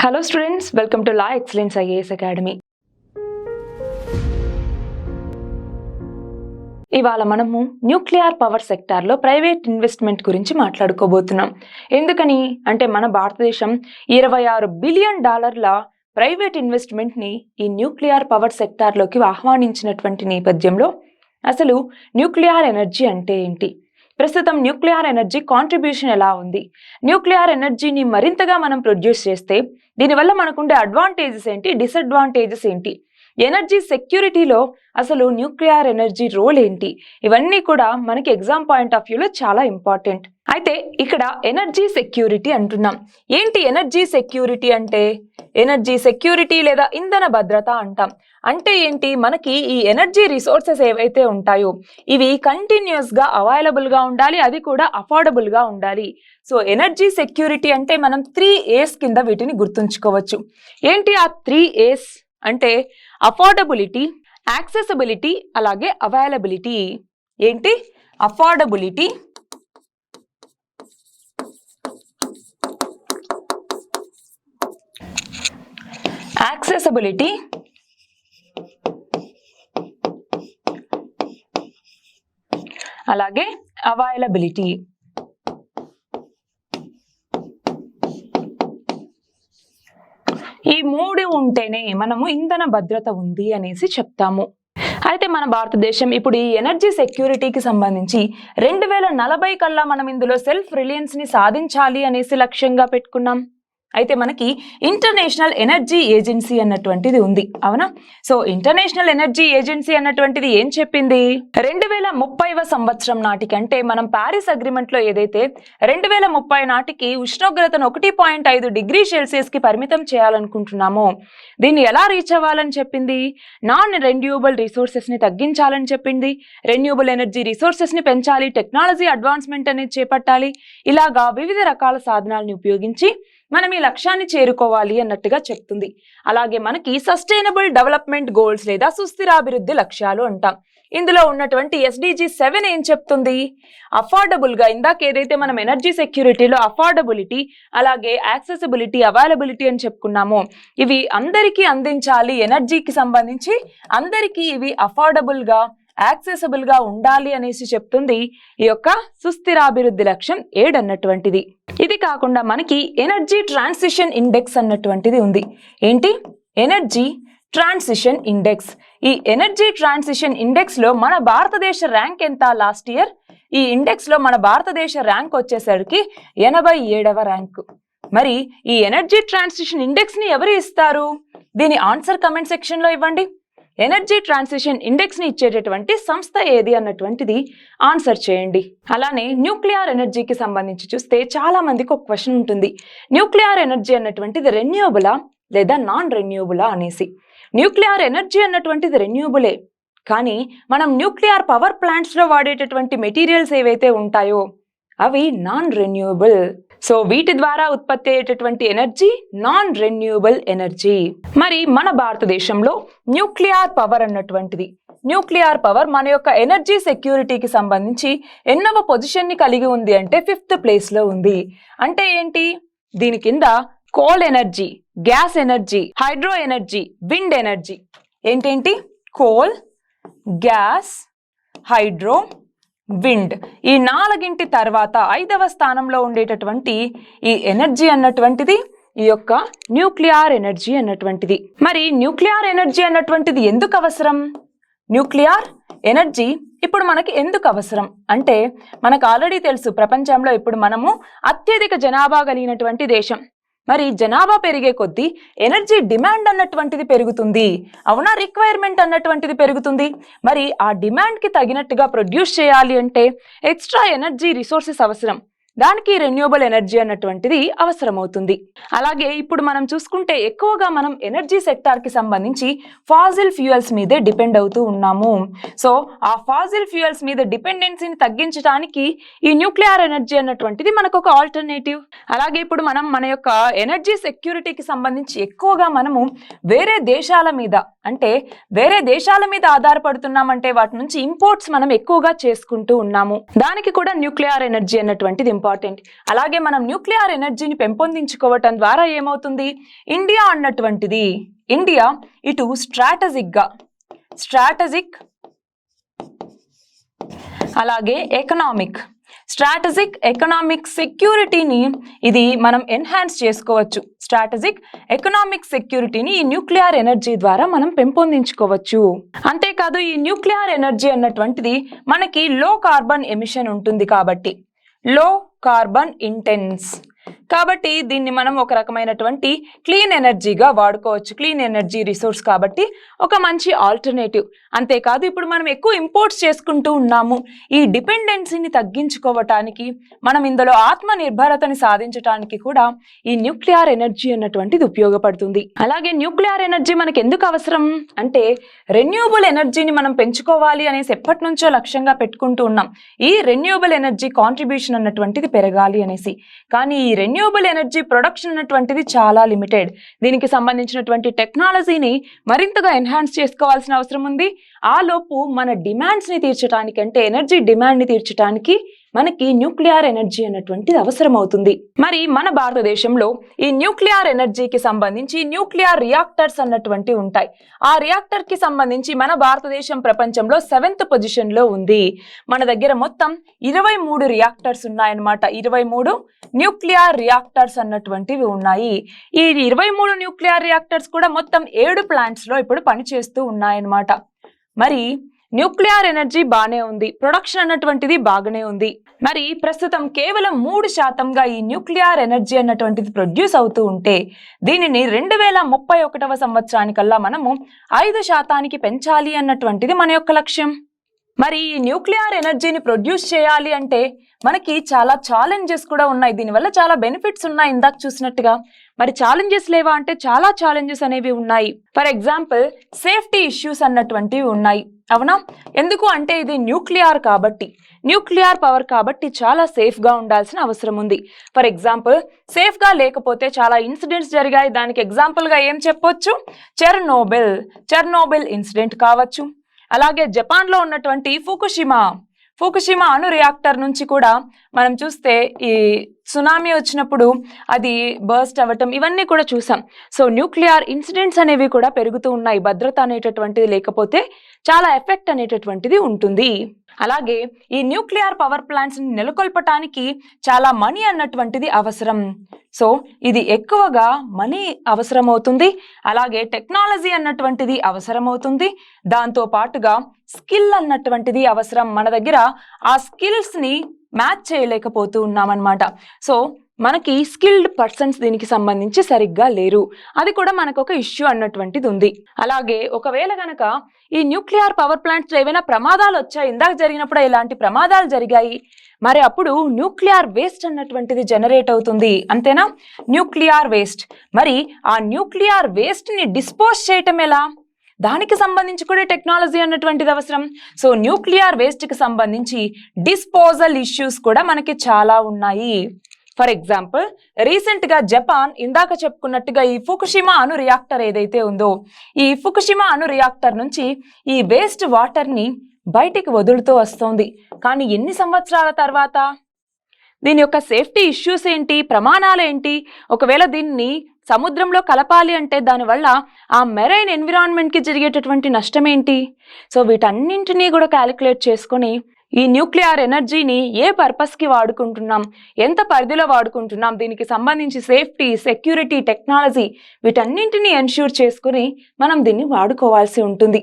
Hello students, welcome to law excellence IAS academy. ఇవాళ మనము nuclear power సెక్టార్లో private investment గురించి మాట్లాడుకోబోతున్నాం. ఎందుకని అంటే మన భారతదేశం $26 బిలియన్ ప్రైవేట్ ఇన్వెస్ట్మెంట్ని ఈ న్యూక్లియర్ పవర్ సెక్టార్లోకి ఆహ్వానించినటువంటి నేపథ్యంలో అసలు న్యూక్లియర్ ఎనర్జీ అంటే ఏంటి, ప్రస్తుతం న్యూక్లియర్ ఎనర్జీ కాంట్రిబ్యూషన్ ఎలా ఉంది, న్యూక్లియర్ ఎనర్జీని మరింతగా మనం ప్రొడ్యూస్ చేస్తే దీనివల్ల మనకుండే అడ్వాంటేజెస్ ఏంటి, డిసడ్వాంటేజెస్ ఏంటి, ఎనర్జీ సెక్యూరిటీలో అసలు న్యూక్లియర్ ఎనర్జీ రోల్ ఏంటి, ఇవన్నీ కూడా మనకి ఎగ్జామ్ పాయింట్ ఆఫ్ వ్యూలో చాలా ఇంపార్టెంట్. అయితే ఇక్కడ ఎనర్జీ సెక్యూరిటీ అంటున్నాం. ఏంటి ఎనర్జీ సెక్యూరిటీ అంటే? ఎనర్జీ సెక్యూరిటీ లేదా ఇంధన భద్రత అంటాం. అంటే ఏంటి, మనకి ఈ ఎనర్జీ రిసోర్సెస్ ఏవైతే ఉంటాయో ఇవి కంటిన్యూస్ గా అవైలబుల్ గా ఉండాలి, అది కూడా అఫోర్డబుల్ గా ఉండాలి. సో ఎనర్జీ సెక్యూరిటీ అంటే మనం 3A's కింద వీటిని గుర్తుంచుకోవచ్చు. ఏంటి ఆ 3A's అంటే? అఫోర్డబిలిటీ, యాక్సెసిబిలిటీ, అలాగే అవైలబిలిటీ. ఏంటి? అఫోర్డబిలిటీ, యాక్సెసిబిలిటీ, అలాగే అవైలబిలిటీ. ఈ మూడు ఉంటేనే మనము ఇంధన భద్రత ఉంది అనేసి చెప్తాము. అయితే మన భారతదేశం ఇప్పుడు ఈ ఎనర్జీ సెక్యూరిటీకి సంబంధించి 2040 కల్లా మనం ఇందులో సెల్ఫ్ రిలయన్స్ ని సాధించాలి అనేసి లక్ష్యంగా పెట్టుకున్నాం. అయితే మనకి ఇంటర్నేషనల్ ఎనర్జీ ఏజెన్సీ అన్నటువంటిది ఉంది, అవునా? సో ఇంటర్నేషనల్ ఎనర్జీ ఏజెన్సీ అన్నటువంటిది ఏం చెప్పింది, 2030వ సంవత్సరం నాటికి, అంటే మనం ప్యారిస్ అగ్రిమెంట్ లో ఏదైతే 2030 నాటికి ఉష్ణోగ్రతను 1.5 డిగ్రీ సెల్సియస్ కి పరిమితం చేయాలనుకుంటున్నామో దీన్ని ఎలా రీచ్ అవ్వాలని చెప్పింది, నాన్ రెన్యూవబుల్ రిసోర్సెస్ ని తగ్గించాలని చెప్పింది, రెన్యూవబుల్ ఎనర్జీ రిసోర్సెస్ ని పెంచాలి, టెక్నాలజీ అడ్వాన్స్మెంట్ అనేది చేపట్టాలి, ఇలాగా వివిధ రకాల సాధనాలను ఉపయోగించి మనం ఈ లక్ష్యాన్ని చేరుకోవాలి అన్నట్టుగా చెప్తుంది. అలాగే మనకి సస్టైనబుల్ డెవలప్మెంట్ గోల్స్ లేదా సుస్థిరాభివృద్ధి లక్ష్యాలు అంటాం. ఇందులో ఉన్నటువంటి SDG 7 ఏం చెప్తుంది, అఫోర్డబుల్ గా, ఇందాక ఏదైతే మనం ఎనర్జీ సెక్యూరిటీలో అఫోర్డబిలిటీ, అలాగే యాక్సెసిబిలిటీ, అవైలబిలిటీ అని చెప్పుకున్నామో ఇవి అందరికీ అందించాలి, ఎనర్జీకి సంబంధించి అందరికీ ఇవి అఫోర్డబుల్ గా, యాక్సెసిబుల్ గా ఉండాలి అనేసి చెప్తుంది ఈ యొక్క సుస్థిరాభివృద్ధి లక్ష్యం 7 అన్నటువంటిది. ఇది కాకుండా మనకి ఎనర్జీ ట్రాన్సిషన్ ఇండెక్స్ అన్నటువంటిది ఉంది. ఏంటి? Energy transition index. ఈ ఎనర్జీ ట్రాన్సిషన్ ఇండెక్స్ లో మన భారతదేశ ర్యాంక్ ఎంత లాస్ట్ ఇయర్? ఈ ఇండెక్స్ లో మన భారతదేశ ర్యాంక్ వచ్చేసరికి 87వ ర్యాంకు. మరి ఈ ఎనర్జీ ట్రాన్సిషన్ ఇండెక్స్ ని ఎవరు ఇస్తారు? దీని ఆన్సర్ కమెంట్ సెక్షన్ లో ఇవ్వండి. ఎనర్జీ ట్రాన్సిషన్ ఇండెక్స్ ని ఇచ్చేటటువంటి సంస్థ ఏది అన్నటువంటిది ఆన్సర్ చేయండి. అలానే న్యూక్లియర్ ఎనర్జీకి సంబంధించి చూస్తే చాలా మందికి ఒక క్వశ్చన్ ఉంటుంది, న్యూక్లియర్ ఎనర్జీ అన్నటువంటిది రెన్యూవబులా లేదా నాన్ రెన్యూవబులా అనేసి. న్యూక్లియర్ ఎనర్జీ అన్నటువంటిది రెన్యూవబులే, కానీ మనం న్యూక్లియర్ పవర్ ప్లాంట్స్ లో వాడేటటువంటి మెటీరియల్స్ ఏవైతే ఉంటాయో అవి నాన్ రెన్యూవబుల్. సో వీటి ద్వారా ఉత్పత్తి అయ్యేటటువంటి ఎనర్జీ నాన్ రెన్యూవబుల్ ఎనర్జీ. మరి మన భారతదేశంలో న్యూక్లియర్ పవర్ అన్నటువంటిది, న్యూక్లియర్ పవర్ మన యొక్క ఎనర్జీ సెక్యూరిటీకి సంబంధించి ఎన్నవ పొజిషన్ ని కలిగి ఉంది అంటే 5th ప్లేస్ లో ఉంది. అంటే ఏంటి? దీని కింద coal energy, gas energy, hydro energy, wind energy. ఏంటేంటి? Coal, gas, hydro, wind. ఈ 4గింటి తర్వాత 5వ స్థానంలో ఉండేటటువంటి ఈ ఎనర్జీ అన్నటువంటిది ఈ యొక్క న్యూక్లియర్ ఎనర్జీ అన్నటువంటిది. మరి న్యూక్లియర్ ఎనర్జీ అన్నటువంటిది ఎందుకు అవసరం? న్యూక్లియర్ ఎనర్జీ ఇప్పుడు మనకి ఎందుకు అవసరం అంటే మనకు ఆల్రెడీ తెలుసు, ప్రపంచంలో ఇప్పుడు మనము అత్యధిక జనాభా కలిగినటువంటి దేశం. మరి జనాభా పెరిగే కొద్దీ ఎనర్జీ డిమాండ్ అన్నటువంటిది పెరుగుతుంది, అవునా? రిక్వైర్మెంట్ అన్నటువంటిది పెరుగుతుంది. మరి ఆ డిమాండ్ కి తగినట్టుగా ప్రొడ్యూస్ చేయాలి అంటే ఎక్స్ట్రా ఎనర్జీ రిసోర్సెస్ అవసరం, దానికి రెన్యూవబుల్ ఎనర్జీ అన్నటువంటిది అవసరమవుతుంది. అలాగే ఇప్పుడు మనం చూసుకుంటే ఎక్కువగా మనం ఎనర్జీ సెక్టార్ కి సంబంధించి ఫాజిల్ ఫ్యూయల్స్ మీదే డిపెండ్ అవుతూ ఉన్నాము. సో ఆ ఫాజిల్ ఫ్యూయల్స్ మీద డిపెండెన్సీని తగ్గించడానికి ఈ న్యూక్లియర్ ఎనర్జీ అన్నటువంటిది మనకు ఒక ఆల్టర్నేటివ్. అలాగే ఇప్పుడు మనం మన యొక్క ఎనర్జీ సెక్యూరిటీకి సంబంధించి ఎక్కువగా మనము వేరే దేశాల మీద, అంటే వేరే దేశాల మీద ఆధారపడుతున్నామంటే వాటి నుంచి ఇంపోర్ట్స్ మనం ఎక్కువగా చేసుకుంటూ ఉన్నాము. దానికి కూడా న్యూక్లియర్ ఎనర్జీ అన్నటువంటిది ఇంపార్టెంట్. ఇంపార్టెంట్. అలాగే మనం న్యూక్లియర్ ఎనర్జీని పెంపొందించుకోవటం ద్వారా ఏమవుతుంది, ఇండియా ఇటు స్ట్రాటజిక్ అలాగే ఎకనామిక్ సెక్యూరిటీని ఇది మనం ఎన్హాన్స్ చేసుకోవచ్చు. స్ట్రాటజిక్ ఎకనామిక్ సెక్యూరిటీని ఈ న్యూక్లియర్ ఎనర్జీ ద్వారా మనం పెంపొందించుకోవచ్చు. అంతేకాదు ఈ న్యూక్లియర్ ఎనర్జీ అన్నటువంటిది మనకి లో కార్బన్ ఎమిషన్ ఉంటుంది కాబట్టి, లో కార్బన్ ఇంటెన్స్ కాబట్టి దీన్ని మనం ఒక రకమైనటువంటి క్లీన్ ఎనర్జీగా వాడుకోవచ్చు. క్లీన్ ఎనర్జీ రిసోర్స్ కాబట్టి ఒక మంచి ఆల్టర్నేటివ్. అంతేకాదు ఇప్పుడు మనం ఎక్కువ ఇంపోర్ట్స్ చేసుకుంటూ ఉన్నాము. ఈ డిపెండెన్సీని తగ్గించుకోవటానికి, మనం ఇందులో ఆత్మ నిర్భరతని సాధించడానికి కూడా ఈ న్యూక్లియర్ ఎనర్జీ అన్నటువంటిది ఉపయోగపడుతుంది. అలాగే న్యూక్లియర్ ఎనర్జీ మనకి ఎందుకు అవసరం అంటే, రెన్యూబుల్ ఎనర్జీని మనం పెంచుకోవాలి అనేసి ఎప్పటి నుంచో లక్ష్యంగా పెట్టుకుంటూ ఉన్నాం. ఈ రెన్యూబుల్ ఎనర్జీ కాంట్రిబ్యూషన్ అన్నటువంటిది పెరగాలి అనేసి. కానీ ఈ రెన్యూబుల్ ఎనర్జీ ప్రొడక్షన్ అన్నటువంటిది చాలా లిమిటెడ్. దీనికి సంబంధించినటువంటి టెక్నాలజీని మరింతగా ఎన్హాన్స్ చేసుకోవాల్సిన అవసరం ఉంది. ఆ లోపు మన డిమాండ్స్ ని తీర్చడానికి, అంటే ఎనర్జీ డిమాండ్ ని తీర్చడానికి మనకి న్యూక్లియర్ ఎనర్జీ అన్నటువంటిది అవసరం అవుతుంది. మరి మన భారతదేశంలో ఈ న్యూక్లియర్ ఎనర్జీకి సంబంధించి న్యూక్లియర్ రియాక్టర్స్ అన్నటువంటి ఉంటాయి. ఆ రియాక్టర్ కి సంబంధించి మన భారతదేశం ప్రపంచంలో 7th పొజిషన్ లో ఉంది. మన దగ్గర మొత్తం 23 రియాక్టర్స్ ఉన్నాయన్నమాట. 23 న్యూక్లియర్ రియాక్టర్స్ అన్నటువంటివి ఉన్నాయి. ఈ 23 న్యూక్లియర్ రియాక్టర్స్ కూడా మొత్తం 7 ప్లాంట్స్ లో ఇప్పుడు పనిచేస్తూ ఉన్నాయన్నమాట. మరి న్యూక్లియర్ ఎనర్జీ బాగానే ఉంది, ప్రొడక్షన్ అన్నటువంటిది బాగానే ఉంది. మరి ప్రస్తుతం కేవలం 3% ఈ న్యూక్లియర్ ఎనర్జీ అన్నటువంటిది ప్రొడ్యూస్ అవుతూ ఉంటే, దీనిని 2031వ సంవత్సరానికల్లా మనము 5% పెంచాలి అన్నటువంటిది మన యొక్క లక్ష్యం. మరి ఈ న్యూక్లియర్ ఎనర్జీని ప్రొడ్యూస్ చేయాలి అంటే మనకి చాలా ఛాలెంజెస్ కూడా ఉన్నాయి. దీనివల్ల చాలా బెనిఫిట్స్ ఉన్నాయి ఇందాక చూసినట్టుగా. మరి ఛాలెంజెస్ లేవా అంటే చాలా ఛాలెంజెస్ అనేవి ఉన్నాయి. ఫర్ ఎగ్జాంపుల్ సేఫ్టీ ఇష్యూస్ అన్నటువంటివి ఉన్నాయి, అవునా? ఎందుకు అంటే ఇది న్యూక్లియర్ పవర్ కాబట్టి చాలా సేఫ్ గా ఉండాల్సిన అవసరం ఉంది. ఫర్ ఎగ్జాంపుల్ సేఫ్ గా లేకపోతే చాలా ఇన్సిడెంట్స్ జరిగాయి. దానికి ఎగ్జాంపుల్ గా ఏం చెప్పొచ్చు, చెర్నోబిల్ ఇన్సిడెంట్ కావచ్చు. అలాగే జపాన్ లో ఉన్నటువంటి ఫుకుషిమా అణు రియాక్టర్ నుంచి కూడా మనం చూస్తే ఈ సునామీ వచ్చినప్పుడు అది బర్స్ట్ అవ్వటం, ఇవన్నీ కూడా చూసాం. సో న్యూక్లియర్ ఇన్సిడెంట్స్ అనేవి కూడా పెరుగుతూ ఉన్నాయి. భద్రత అనేటటువంటిది లేకపోతే చాలా ఎఫెక్ట్ అనేటటువంటిది ఉంటుంది. అలాగే ఈ న్యూక్లియర్ పవర్ ప్లాంట్స్ ని నెలకొల్పటానికి చాలా మనీ అన్నటువంటిది అవసరం. సో ఇది ఎక్కువగా మనీ అవసరమవుతుంది. అలాగే టెక్నాలజీ అన్నటువంటిది అవసరమవుతుంది. దాంతో పాటుగా స్కిల్ అన్నటువంటిది అవసరం. మన దగ్గర ఆ స్కిల్స్ ని మ్యాచ్ చేయలేకపోతూ ఉన్నామన్నమాట. సో మనకి స్కిల్డ్ పర్సన్స్ దీనికి సంబంధించి సరిగ్గా లేరు. అది కూడా మనకు ఒక ఇష్యూ అన్నటువంటిది ఉంది. అలాగే ఒకవేళ గనక ఈ న్యూక్లియర్ పవర్ ప్లాంట్స్ ఏవైనా ప్రమాదాలు వచ్చాయి, ఇందాక జరిగినప్పుడు ఇలాంటి ప్రమాదాలు జరిగాయి, మరి అప్పుడు న్యూక్లియర్ వేస్ట్ అన్నటువంటిది జనరేట్ అవుతుంది, అంతేనా? Nuclear waste. మరి ఆ న్యూక్లియర్ వేస్ట్ ని డిస్పోజ్ చేయటం ఎలా? దానికి సంబంధించి కూడా టెక్నాలజీ అన్నటువంటిది అవసరం. సో న్యూక్లియర్ వేస్ట్ కి సంబంధించి డిస్పోజల్ ఇష్యూస్ కూడా మనకి చాలా ఉన్నాయి. ఫర్ ఎగ్జాంపుల్ రీసెంట్ గా జపాన్ ఇందాక చెప్పుకున్నట్టుగా ఈ ఫుకుషిమా అణు రియాక్టర్ ఏదైతే ఉందో, ఈ ఫుకుషిమా అణు రియాక్టర్ నుంచి ఈ వేస్ట్ వాటర్ ని బయటికి వదులుతూ వస్తోంది. కానీ ఎన్ని సంవత్సరాల తర్వాత? దీని యొక్క సేఫ్టీ ఇష్యూస్ ఏంటి, ప్రమాణాలు ఏంటి? ఒకవేళ దీన్ని సముద్రంలో కలపాలి అంటే దానివల్ల ఆ మెరైన్ ఎన్విరాన్మెంట్ కి జరిగేటటువంటి నష్టం ఏంటి? సో వీటన్నింటినీ కూడా క్యాలిక్యులేట్ చేసుకొని ఈ న్యూక్లియర్ ఎనర్జీని ఏ పర్పస్ కి వాడుకుంటున్నాం, ఎంత పరిధిలో వాడుకుంటున్నాం, దీనికి సంబంధించి సేఫ్టీ, సెక్యూరిటీ, టెక్నాలజీ వీటన్నింటినీ ఎన్ష్యూర్ చేసుకుని మనం దీన్ని వాడుకోవాల్సి ఉంటుంది.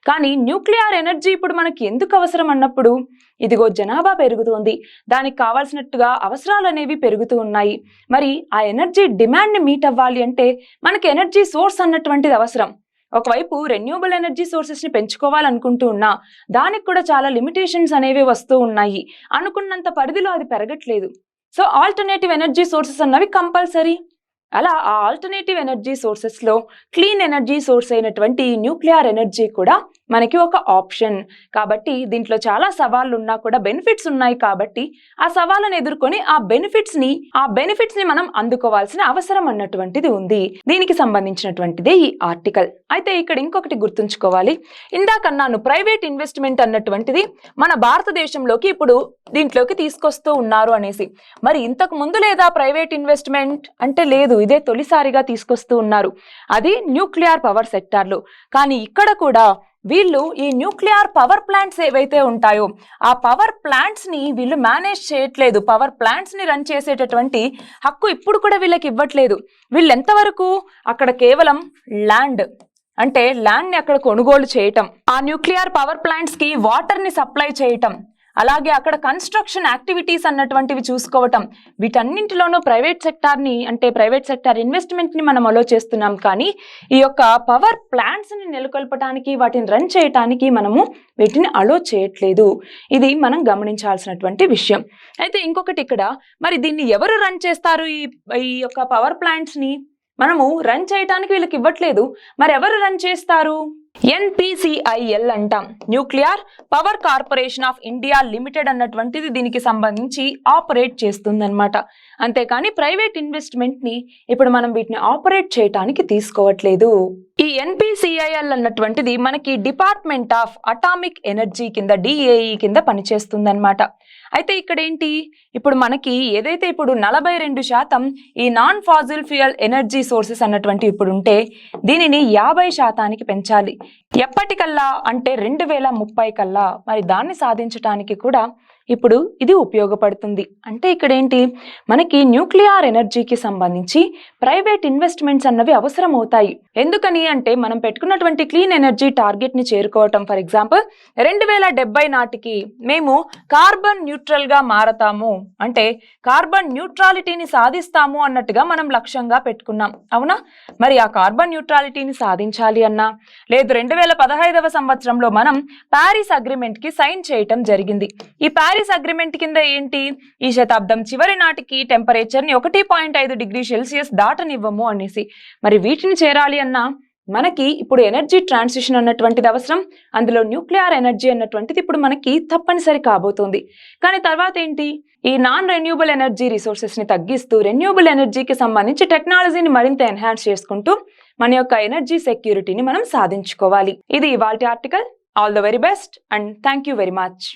కానీ న్యూక్లియర్ ఎనర్జీ ఇప్పుడు మనకి ఎందుకు అవసరం అన్నప్పుడు, ఇదిగో జనాభా పెరుగుతుంది, దానికి కావాల్సినట్టుగా అవసరాలు అనేవి పెరుగుతూ ఉన్నాయి. మరి ఆ ఎనర్జీ డిమాండ్ ని మీట్ అవ్వాలి అంటే మనకి ఎనర్జీ సోర్స్ అన్నటువంటిది అవసరం. ఒకవైపు రెన్యూబుల్ ఎనర్జీ సోర్సెస్ ని పెంచుకోవాలనుకుంటూ ఉన్నా దానికి కూడా చాలా లిమిటేషన్స్ అనేవి వస్తూ ఉన్నాయి. అనుకున్నంత పరిధిలో అది పెరగట్లేదు. సో ఆల్టర్నేటివ్ ఎనర్జీ సోర్సెస్ అన్నవి కంపల్సరీ. అలా ఆ ఆల్టర్నేటివ్ ఎనర్జీ సోర్సెస్ లో క్లీన్ ఎనర్జీ సోర్స్ అయినటువంటి న్యూక్లియర్ ఎనర్జీ కూడా మనకి ఒక ఆప్షన్. కాబట్టి దీంట్లో చాలా సవాళ్లు ఉన్నా కూడా బెనిఫిట్స్ ఉన్నాయి కాబట్టి ఆ సవాళ్ళను ఎదుర్కొని ఆ బెనిఫిట్స్ ని మనం అందుకోవాల్సిన అవసరం అన్నటువంటిది ఉంది. దీనికి సంబంధించినటువంటిదే ఈ ఆర్టికల్. అయితే ఇక్కడ ఇంకొకటి గుర్తుంచుకోవాలి, ఇందాకన్నాను ప్రైవేట్ ఇన్వెస్ట్మెంట్ అన్నటువంటిది మన భారతదేశంలోకి ఇప్పుడు దీంట్లోకి తీసుకొస్తూ ఉన్నారు అనేసి. మరి ఇంతకు ముందు లేదా ప్రైవేట్ ఇన్వెస్ట్మెంట్ అంటే లేదు, ఇదే తొలిసారిగా తీసుకొస్తూ ఉన్నారు. అది న్యూక్లియర్ పవర్ సెక్టార్లో. కానీ ఇక్కడ కూడా వీళ్ళు ఈ న్యూక్లియర్ పవర్ ప్లాంట్స్ ఏవైతే ఉంటాయో ఆ పవర్ ప్లాంట్స్ ని వీళ్ళు మేనేజ్ చేయట్లేదు. పవర్ ప్లాంట్స్ ని రన్ చేసేటటువంటి హక్కు ఇప్పుడు కూడా వీళ్ళకి ఇవ్వట్లేదు. వీళ్ళు ఎంతవరకు అక్కడ కేవలం ల్యాండ్ అంటే ల్యాండ్ ని అక్కడ కొనుగోలు చేయటం, ఆ న్యూక్లియర్ పవర్ ప్లాంట్స్ కి వాటర్ ని సప్లై చేయటం, అలాగే అక్కడ కన్స్ట్రక్షన్ యాక్టివిటీస్ అన్నటువంటివి చూసుకోవటం, వీటన్నింటిలోనూ ప్రైవేట్ సెక్టార్ ఇన్వెస్ట్మెంట్ ని మనం అలో చేస్తున్నాం. కానీ ఈ యొక్క పవర్ ప్లాంట్స్ ని నెలకొల్పడానికి, వాటిని రన్ చేయటానికి మనము వీటిని అలో చేయట్లేదు. ఇది మనం గమనించాల్సినటువంటి విషయం. అయితే ఇంకొకటి ఇక్కడ, మరి దీన్ని ఎవరు రన్ చేస్తారు? ఈ యొక్క పవర్ ప్లాంట్స్ ని మనము రన్ చేయటానికి వీళ్ళకి ఇవ్వట్లేదు. మరి ఎవరు రన్ చేస్తారు? NPCIL అంటాం, nuclear power corporation of India limited అన్నటువంటిది దీనికి సంబంధించి ఆపరేట్ చేస్తుందన్నమాట. అంతేకాని ప్రైవేట్ ఇన్వెస్ట్మెంట్ ని ఇప్పుడు మనం వీటిని ఆపరేట్ చేయటానికి తీసుకోవట్లేదు. ఈ NPCIL అన్నటువంటిది మనకి డిపార్ట్మెంట్ ఆఫ్ అటామిక్ ఎనర్జీ కింద, DAE కింద పనిచేస్తుందన్నమాట. అయితే ఇక్కడ ఏంటి, ఇప్పుడు మనకి ఏదైతే ఇప్పుడు 42% ఈ non Faasil fuel energy sources అన్నటువంటి ఇప్పుడు ఉంటే దీనిని 50% పెంచాలి. ఎప్పటికల్లా అంటే 2030 కల్లా. మరి దాన్ని సాధించడానికి కూడా ఇప్పుడు ఇది ఉపయోగపడుతుంది. అంటే ఇక్కడ ఏంటి, మనకి న్యూక్లియర్ ఎనర్జీకి సంబంధించి ప్రైవేట్ ఇన్వెస్ట్మెంట్స్ అన్నవి అవసరం అవుతాయి. ఎందుకని అంటే మనం పెట్టుకున్నటువంటి క్లీన్ ఎనర్జీ టార్గెట్ ని చేరుకోవటం. ఫర్ ఎగ్జాంపుల్ 2070 నాటికి మేము కార్బన్ న్యూట్రల్ గా మారతాము, అంటే కార్బన్ న్యూట్రాలిటీని సాధిస్తాము అన్నట్టుగా మనం లక్ష్యంగా పెట్టుకున్నాం. అవునా? మరి ఆ కార్బన్ న్యూట్రాలిటీని సాధించాలి అన్నా, లేదు 2015వ సంవత్సరంలో మనం ప్యారిస్ అగ్రిమెంట్ కి సైన్ చేయటం జరిగింది. ఈ ప్యారిస్ అగ్రిమెంట్ కింద ఏంటి, ఈ శతాబ్దం చివరి నాటికి టెంపరేచర్ ని 1.5 డిగ్రీ సెల్సియస్ దాటనివ్వము అనేసి. మరి వీటిని చేరాలి అన్నా మనకి ఇప్పుడు ఎనర్జీ ట్రాన్సిషన్ అన్నటువంటిది అవసరం. అందులో న్యూక్లియర్ ఎనర్జీ అన్నటువంటిది ఇప్పుడు మనకి తప్పనిసరి కాబోతోంది. కానీ తర్వాత ఏంటి, ఈ నాన్ రెన్యూబుల్ ఎనర్జీ రిసోర్సెస్ ని తగ్గిస్తూ రెన్యూబుల్ ఎనర్జీకి సంబంధించి టెక్నాలజీని మరింత ఎన్హాన్స్ చేసుకుంటూ మన యొక్క ఎనర్జీ సెక్యూరిటీని మనం సాధించుకోవాలి. ఇది ఇవాల్టి article. All the very best and thank you very much.